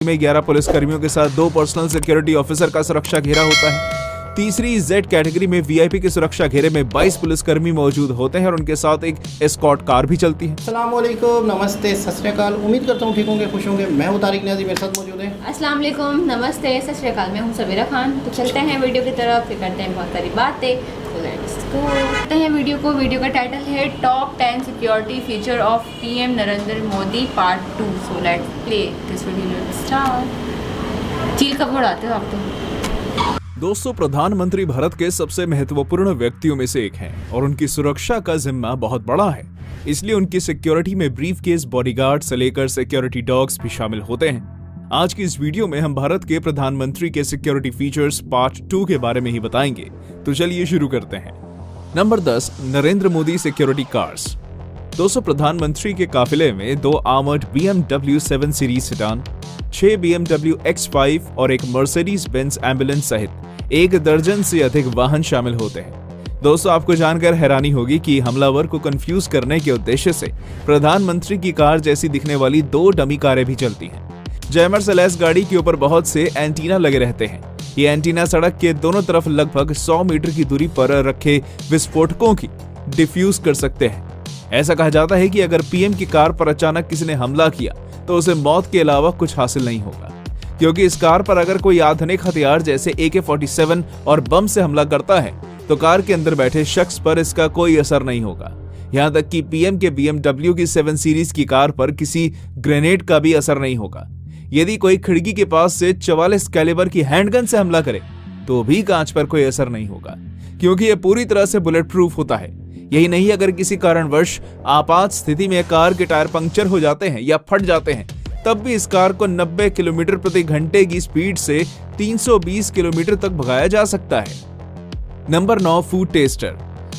में 11 पुलिसकर्मियों के साथ 2 पर्सनल सिक्योरिटी ऑफिसर का सुरक्षा घेरा होता है। तीसरी जेड कैटेगरी में वीआईपी के सुरक्षा घेरे में 22 पुलिसकर्मी मौजूद होते हैं और उनके साथ एक एस्कॉर्ट कार भी चलती है। अस्सलाम वालेकुम, नमस्ते, सत श्री अकाल। उम्मीद करता हूँ ठीक होंगे, खुश होंगे। मैं हूँ तारिक नियाज़ी, मेरे साथ मौजूद है। अस्सलाम वालेकुम, नमस्ते, सत श्री अकाल। मैं हूँ सबीरा खान। तो चलते हैं वीडियो की तरफ, फिर करते हैं बहुत सारी बातें। तो लेट्स गो करते हैं वीडियो को। वीडियो का टाइटल है top 10 security feature of PM Narendra Modi part 2। So let's play this video start. चील कब उड़ाते हो आप तो? दोस्तों, प्रधानमंत्री भारत के सबसे महत्वपूर्ण व्यक्तियों में से एक हैं और उनकी सुरक्षा का जिम्मा बहुत बड़ा है। इसलिए उनकी सिक्योरिटी में ब्रीफ केस, बॉडीगार्ड से लेकर सिक्योरिटी डॉग्स भी शामिल होते हैं। आज की इस वीडियो में हम भारत के प्रधानमंत्री के सिक्योरिटी फीचर्स पार्ट 2 के बारे में ही बताएंगे। तो चलिए शुरू करते हैं। Number 10, Narendra Modi security cars. दोस्तों, प्रधानमंत्री के काफिले में 2 armoured BMW 7 series sedan, 6 BMW X5 और एक मर्सिडीज बेंज एम्बुलेंस सहित 1 दर्जन से अधिक वाहन शामिल होते हैं। दोस्तों, आपको जानकर हैरानी होगी कि हमलावर को कंफ्यूज करने के उद्देश्य से प्रधानमंत्री की कार जैसी दिखने वाली 2 डमी कारें भी चलती हैं। जैमर से लैस गाड़ी के ऊपर बहुत से एंटीना लगे रहते हैं। ये एंटीना सड़क के दोनों तरफ लगभग 100 मीटर की दूरी पर रखे विस्फोटकों की डिफ्यूज कर सकते हैं। ऐसा कहा जाता है कि अगर पीएम की कार पर अचानक किसी ने हमला किया तो उसे मौत के अलावा कुछ हासिल नहीं होगा, क्योंकि इस कार पर अगर कोई आधुनिक हथियार जैसे AK-47 और बम से हमला करता है तो कार के अंदर बैठे शख्स पर इसका कोई असर नहीं होगा। यहाँ तक कि पीएम के BMW की 7 सीरीज की कार पर किसी ग्रेनेड का भी असर नहीं होगा। यदि कोई खिड़की के पास से 44 कैलिबर की हैंडगन से हमला करे तो भी कांच पर कोई असर नहीं होगा, क्योंकि यह पूरी तरह से बुलेट प्रूफ होता है। यही नहीं, अगर किसी कारणवश आपात स्थिति में कार के टायर पंक्चर हो जाते हैं या फट जाते हैं तब भी इस कार को 90 किलोमीटर प्रति घंटे की स्पीड से 320 किलोमीटर तक भगाया जा सकता है। Number 9, food tester.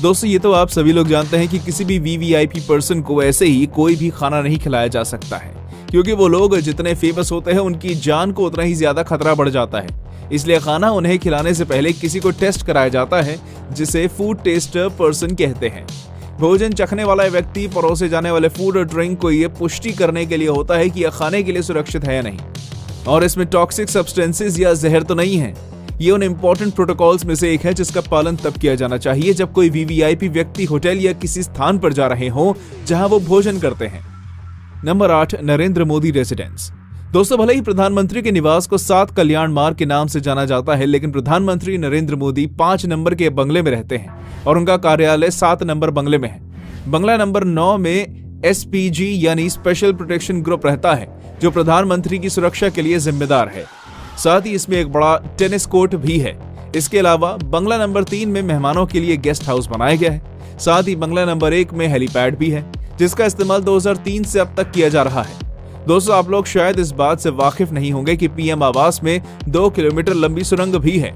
दोस्तों, ये तो आप सभी लोग जानते हैं कि किसी भी वीवीआईपी पर्सन को ऐसे ही कोई भी खाना नहीं खिलाया जा सकता है, क्योंकि वो लोग जितने फेमस होते हैं उनकी जान को उतना ही ज्यादा खतरा बढ़ जाता है। इसलिए खाना उन्हें खिलाने से पहले किसी को टेस्ट कराया जाता है, जिसे फूड टेस्टर पर्सन कहते हैं। भोजन चखने वाला व्यक्ति परोसे जाने वाले फूड और ड्रिंक को यह पुष्टि करने के लिए होता है कि यह खाने के लिए सुरक्षित है या नहीं और इसमें टॉक्सिक सब्सटेंसेस या जहर तो नहीं है। ये उन इंपॉर्टेंट प्रोटोकॉल्स में से एक है जिसका पालन तब किया जाना चाहिए जब कोई वीवीआईपी व्यक्ति होटल या किसी स्थान पर जा रहे हो जहां वो भोजन करते हैं। Number 8, Narendra Modi residence. दोस्तों, भले ही प्रधानमंत्री के निवास को 7 कल्याण मार्ग के नाम से जाना जाता है, लेकिन प्रधानमंत्री नरेंद्र मोदी 5 नंबर के बंगले में रहते हैं और उनका कार्यालय 7 नंबर बंगले में है। बंगला नंबर 9 में SPG यानी स्पेशल प्रोटेक्शन ग्रुप रहता है, जो प्रधानमंत्री की सुरक्षा के लिए जिम्मेदार है। साथ ही इसमें एक बड़ा टेनिस कोर्ट भी है। इसके अलावा बंगला नंबर 3 में मेहमानों के लिए गेस्ट हाउस बनाया गया है। साथ ही बंगला नंबर 1 में हेलीपैड भी है, जिसका इस्तेमाल 2003 से अब तक किया जा रहा है। दोस्तों, आप लोग शायद इस बात से वाकिफ नहीं होंगे कि पीएम आवास में 2 किलोमीटर लंबी सुरंग भी है।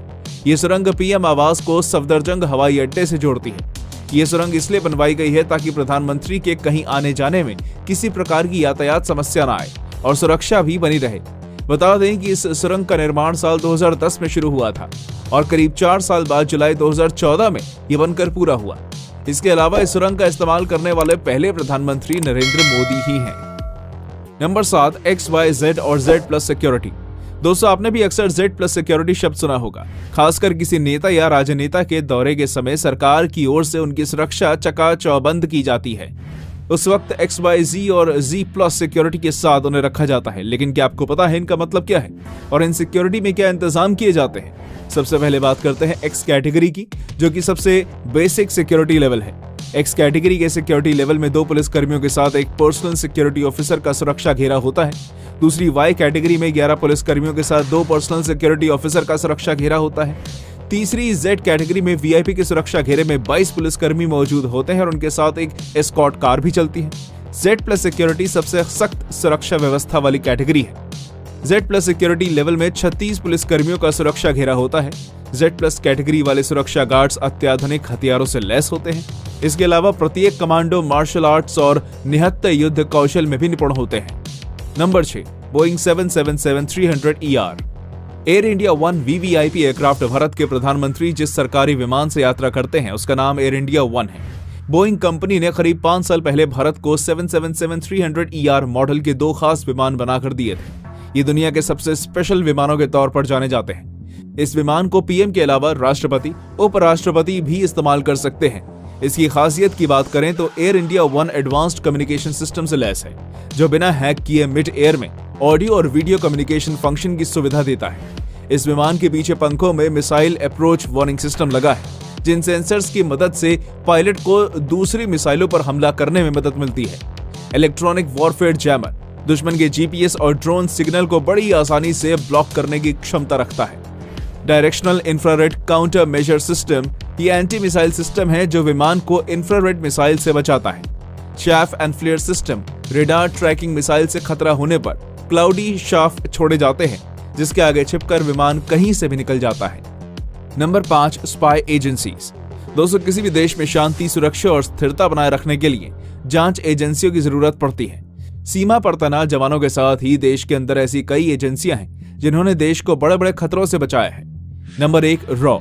ये सुरंग पीएम आवास को सफदरजंग हवाई अड्डे से जोड़ती है। ये सुरंग इसलिए बनवाई गई है ताकि प्रधानमंत्री के कहीं आने जाने में किसी प्रकार की यातायात समस्या न आए और सुरक्षा भी बनी रहे। बता दें कि इस सुरंग का निर्माण साल 2010 में शुरू हुआ था और करीब 4 साल बाद जुलाई 2014 में ये बनकर पूरा हुआ। इसके अलावा इस सुरंग का इस्तेमाल करने वाले पहले प्रधानमंत्री नरेंद्र मोदी ही हैं। नंबर 7, XYZ और Z+ सिक्योरिटी। दोस्तों, आपने भी अक्सर Z+ सिक्योरिटी शब्द सुना होगा। खासकर किसी नेता या राजनेता के दौरे के समय सरकार की ओर से उनकी सुरक्षा चकाचौबंद की जाती है। उस वक्त XYZ और Z+ सिक्योरिटी के साथ उन्हें रखा जाता है। लेकिन क्या आपको पता है इनका मतलब क्या है और इन सिक्योरिटी में क्या इंतजाम किए जाते हैं? सबसे पहले बात करते हैं X कैटेगरी की, जो कि सबसे बेसिक सिक्योरिटी लेवल है। X कैटेगरी के सिक्योरिटी लेवल में 2 पुलिसकर्मियों के साथ एक पर्सनल सिक्योरिटी ऑफिसर का सुरक्षा घेरा होता है। दूसरी Y कैटेगरी में 11 पुलिसकर्मियों के साथ 2 पर्सनल सिक्योरिटी ऑफिसर का सुरक्षा घेरा होता है। तीसरी Z कैटेगरी में वीआईपी के सुरक्षा घेरे में 22 पुलिसकर्मी मौजूद होते हैं और उनके साथ एक एस्कॉर्ट कार भी चलती है। Z+ सिक्योरिटी सबसे सख्त सुरक्षा व्यवस्था वाली कैटेगरी है। Z+ सिक्योरिटी लेवल में 36 पुलिसकर्मियों का सुरक्षा घेरा होता है। Z+ कैटेगरी वाले सुरक्षा गार्ड्स अत्याधुनिक हथियारों से लैस होते हैं। इसके अलावा प्रत्येक कमांडो मार्शल आर्ट्स और निहत्थ युद्ध कौशल में भी निपुण होते हैं। Number 6, Boeing 777-300ER। Air India 1 VVIP aircraft Bharat के प्रधानमंत्री जिस सरकारी विमान से यात्रा करते हैं उसका नाम एयर इंडिया 1 है। बोइंग कंपनी ने करीब 5 साल पहले भारत को 777-300ER मॉडल के 2 खास विमान बनाकर दिए थे। ये दुनिया के सबसे स्पेशल विमानों के तौर पर जाने जाते हैं। इस विमान को पीएम के अलावा राष्ट्रपति, उपराष्ट्रपति भी इस्तेमाल कर सकते हैं। इसकी खासियत की बात करें तो air India one advanced communication system से लैस है, जो बिना हैक किए मिड एयर में ऑडियो और वीडियो कम्युनिकेशन फंक्शन की सुविधा देता है। इस विमान के पीछे पंखों में मिसाइल अप्रोच वार्निंग सिस्टम लगा है, जिन सेंसर्स की मदद से पायलट को दूसरी मिसाइलों पर हमला करने में मदद मिलती है। इलेक्ट्रॉनिक वॉरफेयर जैमर दुश्मन के जीपीएस और ड्रोन सिग्नल को बड़ी आसानी से ब्लॉक करने की क्षमता रखता है। Directional infrared counter measure system ये एंटी मिसाइल सिस्टम है जो विमान को इंफ्रारेड मिसाइल से बचाता है। Chaff and flare system radar tracking missile से खतरा होने पर क्लाउडी शाफ्ट छोड़े जाते हैं, जिसके आगे छिपकर विमान कहीं से भी निकल जाता है। Number 5, spy agencies. दोस्तों, किसी भी देश में शांति, सुरक्षा और स्थिरता बनाए रखने के लिए जांच एजेंसियों की जरूरत पड़ती है। सीमा पर तैनात जवानों के साथ ही देश के अंदर ऐसी कई एजेंसियां हैं जिन्होंने देश को बड़े बड़े खतरों से बचाया है। Number 1, raw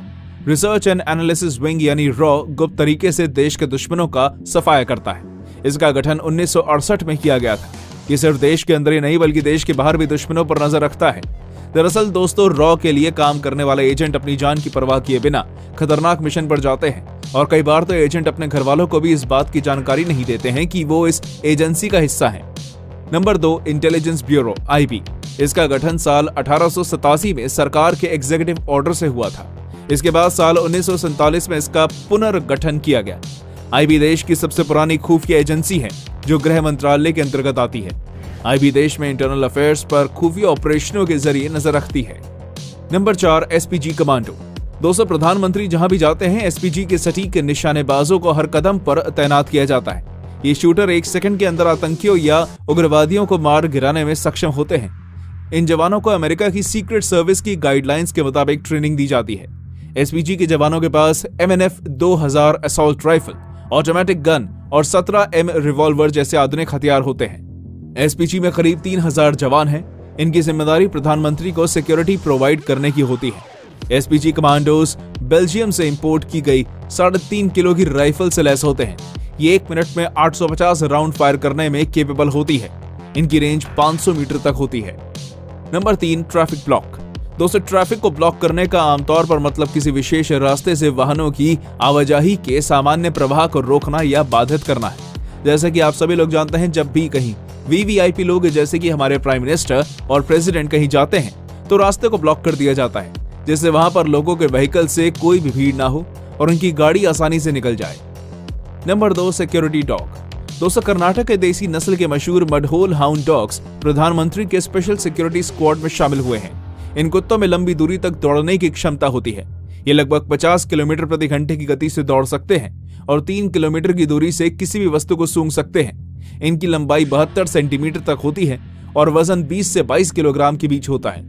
research and analysis wing यानी रॉ गुप्त तरीके से देश के दुश्मनों का सफाया करता है। इसका गठन 1968 में किया गया था। ये सिर्फ देश के अंदर ही नहीं बल्कि देश के बाहर भी दुश्मनों पर नजर रखता है। दरअसल दोस्तों, रॉ के लिए काम करने वाले एजेंट अपनी जान की परवाह किए बिना खतरनाक मिशन पर जाते हैं और कई बार तो एजेंट अपने घर वालों को भी इस बात की जानकारी नहीं देते हैं कि वो इस एजेंसी का हिस्सा हैं। Number 2, intelligence bureau IB। इसका गठन साल 1887 में सरकार के एग्जीक्यूटिव ऑर्डर से हुआ था। इसके बाद साल 1947 में इसका पुनर्गठन किया गया। IB देश की सबसे पुरानी खुफिया एजेंसी है जो गृह मंत्रालय के अंतर्गत आती है। IB देश में इंटरनल अफेयर्स पर खुफिया ऑपरेशनों के जरिए नजर रखती है। Number 4, SPG commando. दोस्तों, प्रधानमंत्री जहां भी जाते हैं SPG के सटीक निशानेबाजों को हर कदम पर तैनात किया जाता है। ये शूटर 1 सेकंड के अंदर आतंकियों या उग्रवादियों को मार गिराने में सक्षम होते हैं। इन जवानों को अमेरिका की सीक्रेट सर्विस की गाइडलाइंस के मुताबिक ट्रेनिंग दी जाती है। SPG के जवानों के पास MNF 2000 assault rifle, automatic gun और 17M रिवॉल्वर जैसे आधुनिक हथियार होते हैं। SPG में करीब 3000 जवान हैं। इनकी जिम्मेदारी प्रधानमंत्री को सिक्योरिटी प्रोवाइड करने की होती है। SPG कमांडोज बेल्जियम से इंपोर्ट की गई 3.5 किलो की राइफल से लैस होते हैं। ये 1 मिनट में 850 राउंड फायर करने में केपेबल होती है। इनकी रेंज 500 मीटर तक होती है। Number 3, traffic block. दोस्तों, ट्रैफिक को ब्लॉक करने का आमतौर पर मतलब किसी विशेष रास्ते से वाहनों की आवाजाही के सामान्य प्रवाह को रोकना या बाधित करना है। जैसे कि आप सभी लोग जानते हैं, जब भी कहीं VVIP लोग जैसे कि हमारे प्राइम मिनिस्टर और प्रेसिडेंट कहीं जाते हैं तो रास्ते को ब्लॉक कर दिया जाता है, जिससे वहां पर लोगों के व्हीकल से कोई भी भीड़ ना हो और उनकी गाड़ी आसानी से निकल जाए। Number 2, security dog. दोस्तों, कर्नाटक के देसी नस्ल के मशहूर मडहोल हाउंड डॉग्स प्रधानमंत्री के स्पेशल सिक्योरिटी स्क्वाड में शामिल हुए हैं। इन कुत्तों में लंबी दूरी तक दौड़ने की क्षमता होती है। ये लगभग 50 किलोमीटर प्रति घंटे की गति से दौड़ सकते हैं और 3 किलोमीटर की दूरी से किसी भी वस्तु को सूंघ सकते हैं। इनकी लंबाई 72 सेंटीमीटर तक होती है और वजन 20 से 22 किलोग्राम के बीच होता है।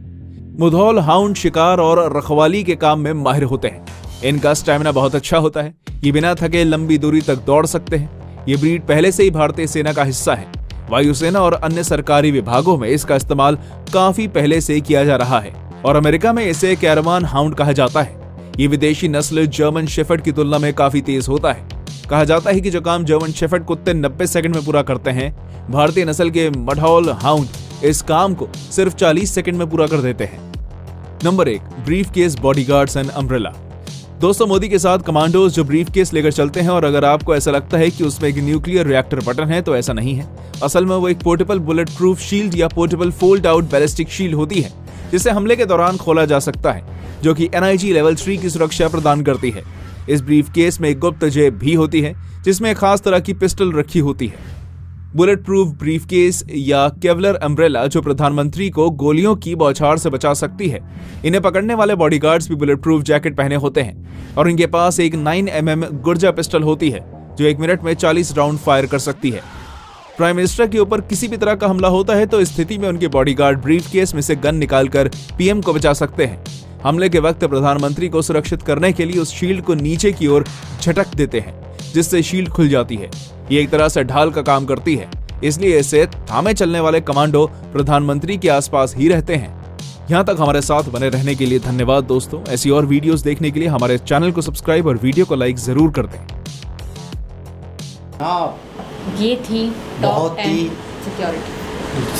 मुधौल हाउंड शिकार और रखवाली के काम में माहिर होते हैं। इनका स्टैमिना बहुत अच्छा होता है। ये बिना थके लंबी दूरी तक दौड़ सकते हैं। ये ब्रीड पहले से ही भारतीय सेना का हिस्सा है। वायुसेना और अन्य सरकारी विभागों में इसका इस्तेमाल काफी पहले से किया जा रहा है और अमेरिका में इसे कैरावान हाउंड कहा जाता है। ये विदेशी नस्ल जर्मन शेफर्ड की तुलना में काफी तेज होता है। कहा जाता है कि जो काम जर्मन शेफर्ड कुत्ते 90 सेकंड में पूरा करते हैं, भारतीय नस्ल के मडहॉल हाउंड इस काम को सिर्फ 40 सेकंड में पूरा कर देते हैं। Number 1, brief case, bodyguards and umbrella. दोस्तों, मोदी के साथ कमांडोज जो ब्रीफ केस लेकर चलते हैं और अगर आपको ऐसा लगता है कि उसमें एक न्यूक्लियर रिएक्टर बटन है तो ऐसा नहीं है। असल में वो एक पोर्टेबल बुलेट प्रूफ शील्ड या portable fold out ballistic shield होती है, जिसे हमले के दौरान खोला जा सकता है, जो कि NIG लेवल 3 की सुरक्षा प्रदान करती है। इस ब्रीफ केस में एक गुप्त जेब भी होती है जिसमें एक खास तरह की पिस्टल रखी होती है। बुलेट प्रूफ ब्रीफ केस या केवलर अम्ब्रेला जो प्रधानमंत्री को गोलियों की बौछार से बचा सकती है। इन्हें पकड़ने वाले बॉडीगार्ड्स भी बुलेट प्रूफ जैकेट पहने होते हैं और इनके पास एक 9mm गुर्जा पिस्टल होती है जो 1 मिनट में 40 राउंड फायर कर सकती है। प्राइम मिनिस्टर के ऊपर किसी भी तरह का हमला होता है तो इस स्थिति में उनके बॉडीगार्ड ब्रीफ केस में से गन निकालकर PM को बचा सकते हैं। हमले के वक्त प्रधानमंत्री को सुरक्षित करने के लिए उस शील्ड को नीचे की ओर झटक देते हैं, जिससे शील्ड खुल जाती है। ये एक तरह से ढाल का काम करती है, इसलिए इसे थामे चलने वाले कमांडो प्रधानमंत्री के आसपास ही रहते हैं। यहाँ तक हमारे साथ बने रहने के लिए धन्यवाद दोस्तों। ऐसी और वीडियोस देखने के लिए हमारे चैनल को सब्सक्राइब और वीडियो को लाइक जरूर कर दें। हाँ, ये थी बहुत ही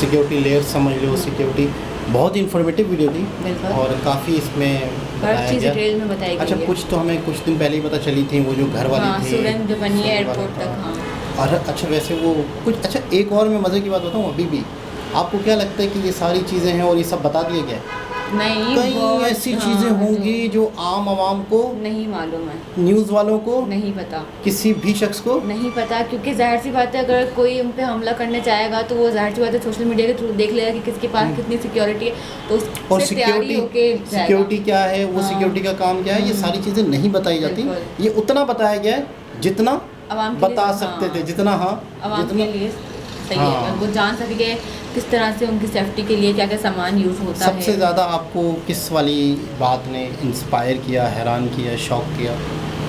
सिक्योरिटी लेयर समझ लो, सिक्योरिटी बहुत इन्फॉर्मेटिव वीडियो थी बिल्कुल। और काफ़ी इसमें हर बताया चीज़ गया। डिटेल में बताई गई अच्छा, है। कुछ तो हमें कुछ दिन पहले ही पता चली थी, वो जो घर वाली हाँ, थी सुरंग जो बनी है सुरंग वाला एयरपोर्ट तक। था। हाँ, और अच्छा, वैसे वो कुछ अच्छा, एक और मैं मज़े की बात बताऊँ अभी भी, आपको क्या लगता है कि ये सारी चीज़ें हैं और ये सब बता दिया गया है? नहीं कई बहुत, ऐसी हाँ, चीज़ें होंगी जो आम आवाम को, नहीं मालूम है, न्यूज़ वालों को, नहीं पता, किसी भी शख्स को नहीं पता, क्योंकि जाहिर सी बात है अगर कोई उन पे हमला करने चाहेगा तो वो जाहिर सी बात है सोशल मीडिया के थ्रू देख लेगा कि किसके पास कितनी सिक्योरिटी है, तो और उससे तैयारी होके जाएगा। सिक्योरिटी क्या है, वो हाँ। सिक्योरिटी का काम क्या है, ये सारी चीज़ें नहीं बताई जाती। बिल्कुल। ये उतना बताया गया है जितना आवाम के लिए, बता सकते हाँ, थे, जितना हाँ आवाम जितना के लिए सही हाँ। है, वो जान सके किस तरह से उनकी सेफ्टी के लिए क्या क्या सामान यूज़ होता है। सबसे ज़्यादा आपको किस वाली बात ने इंस्पायर किया, हैरान किया, शॉक किया?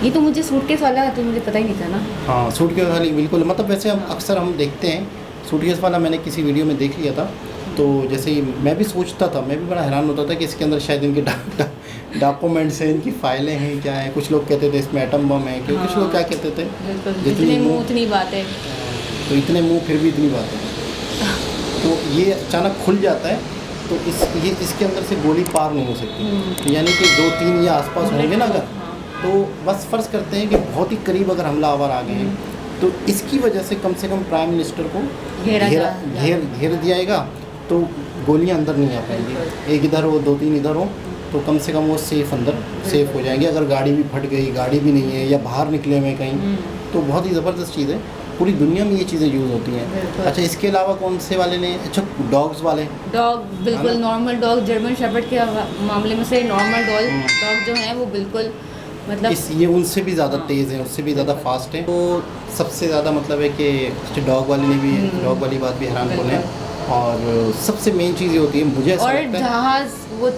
ये तो मुझे सूटकेस वाला तो मुझे पता ही नहीं था ना। हाँ, सूटकेस वाली बिल्कुल, मतलब वैसे हम अक्सर हम देखते हैं सूटकेस वाला, मैंने किसी वीडियो में देख लिया था, तो जैसे ही मैं भी सोचता था, मैं भी बड़ा हैरान होता था कि इसके अंदर शायद इनके डॉक्यूमेंट्स हैं, इनकी फाइलें हैं, क्या है। कुछ लोग कहते थे इसमें एटम बम है, क्योंकि कुछ लोग क्या कहते थे, बिल्कुल, जितनी जितने मुंह मुंह- उतनी बात है। तो इतने मुंह फिर भी इतनी बात है। तो ये अचानक खुल जाता है, तो इसके अंदर से गोली पार नहीं हो सकती, यानी कि 2-3 या आसपास होंगे ना अगर, हाँ, तो बस फ़र्ज़ करते हैं कि बहुत ही करीब अगर हमलावर आ गए हैं, तो इसकी वजह से कम प्राइम मिनिस्टर को घेर दिया जाएगा, तो गोलियां अंदर नहीं आ पाएंगी। एक इधर हो, 2-3 इधर हो, तो कम से कम वो सेफ हो जाएंगे। अगर गाड़ी भी फट गई, गाड़ी भी नहीं है या बाहर निकले हुए कहीं, तो बहुत ही ज़बरदस्त चीज़ है। पूरी दुनिया में ये चीज़ें यूज़ होती हैं। बिल्कुल। अच्छा, इसके अलावा कौन से वाले ने, अच्छा डॉग्स वाले, डॉग बिल्कुल नॉर्मल डॉग, जर्मन शेफर्ड के मामले में से नॉर्मल डॉग जो हैं वो बिल्कुल मतलब ये उनसे भी ज़्यादा हाँ। तेज़ हैं, उससे भी ज़्यादा फास्ट हैं। तो सबसे ज़्यादा मतलब है कि अच्छा, डॉग वाले ने भी, डॉग वाली बात भी हैरान कौन है। और सबसे मेन चीज़ ये होती है, मुझे ऐसा और लगता है जहाज़ वो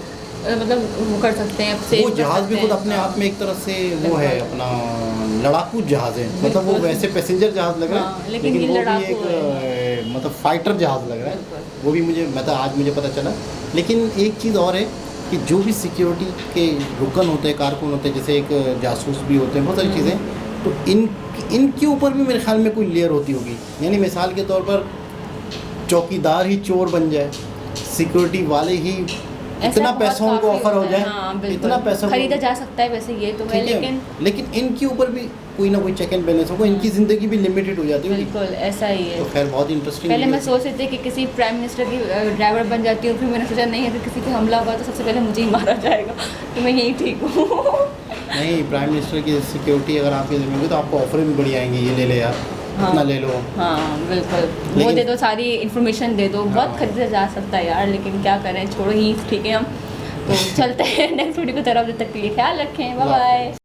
मतलब वो कर सकते हैं, सेव वो कर जहाज़ सकते भी खुद हैं। अपने आप में एक तरह से वो है, अपना लड़ाकू जहाज़ है। मतलब वो बिल्कुल। वैसे पैसेंजर जहाज़ लग रहा हाँ, है, लेकिन ये वो भी लड़ाकू एक मतलब फाइटर जहाज़ लग रहा है। बिल्कुल। वो भी मुझे, मतलब आज मुझे पता चला। लेकिन एक चीज़ और है कि जो भी सिक्योरिटी के रुकन होते हैं, कारकुन होते हैं, जैसे एक जासूस भी होते हैं, बहुत सारी चीज़ें, तो इनके ऊपर भी मेरे ख्याल में कोई लेयर होती होगी। यानी मिसाल के तौर पर चौकीदार ही चोर बन जाए, सिक्योरिटी वाले ही इतना बहुत पैसा उनको काफ़ी ऑफर हो होता है। जाए, हाँ, बिल्कुल। इतना पैसा खरीदा जा सकता है वैसे, ये तो है, ठीक है, लेकिन इनके ऊपर भी कोई ना कोई चेक एंड बैलेंस होगा, इनकी ज़िंदगी भी लिमिटेड हो जाती होगी। बिल्कुल ऐसा ही है। तो खैर बहुत इंटरेस्टिंग। पहले मैं सोच रही थी कि किसी प्राइम मिनिस्टर की ड्राइवर बन जाती हूँ, फिर मैंने सोचा नहीं, अगर किसी पे हमला हुआ तो सबसे पहले मुझे ही मारा जाएगा, तो मैं यही ठीक हूँ। नहीं, प्राइम मिनिस्टर की सिक्योरिटी अगर आपके ज़िम्मे होगी तो आपको ऑफर भी बढ़िया आएंगे, ये ले ले यार, हाँ। इतना ले लो। हाँ बिल्कुल, वो लेकिन- दे दो, सारी इन्फॉर्मेशन दे दो, बहुत हाँ। खरीदा जा सकता है यार, लेकिन क्या करें, छोड़ो ही, ठीक है हम तो चलते हैं नेक्स्ट वीडियो की तरफ। जब तक के लिए ख्याल रखें, बाय बाय।